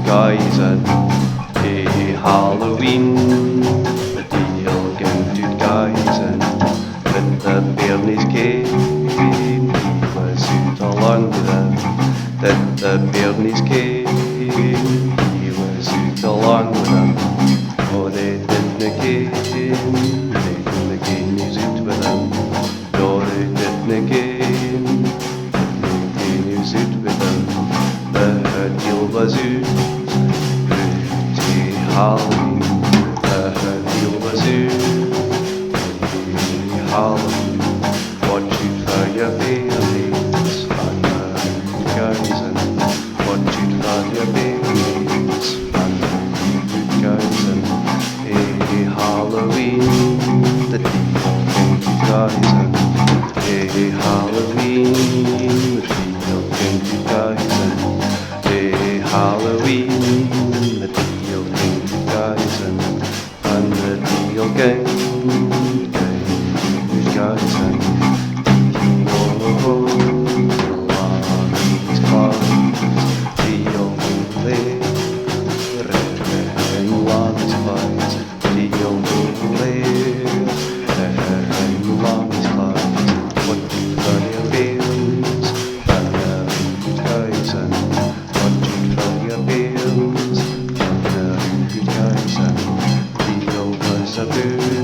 guisin. Halloween, the Deeil gingt guisin. When the bairnies came, he was out along with them. Then the bairnies came, he was out along with them. Oh, they didn't came, he was out with them. No, they didn't came, he was out with them. The Deeil was out. Halloween, Deeil was out. Halloween, watch out for your babies, and guisin. Watch out for your babies, and guisin. Hey, Halloween, the Deeil gingt guisin. Hey, Halloween, the Deeil gingt guisin. Hey, Halloween, the Deeil gingt guisin. And the Deeil gingt guisin. Oh, along these clouds, Deeil will live. Along these clouds, Deeil will live. Along these clouds, what do your bills? Guisin. What do your bills? Guisin. Deeil was a bird.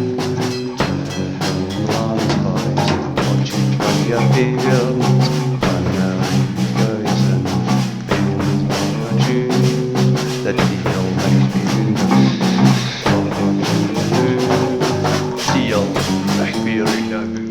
Your bills, guisin. Bills are true. The Deeil might be good. Deeil might be good.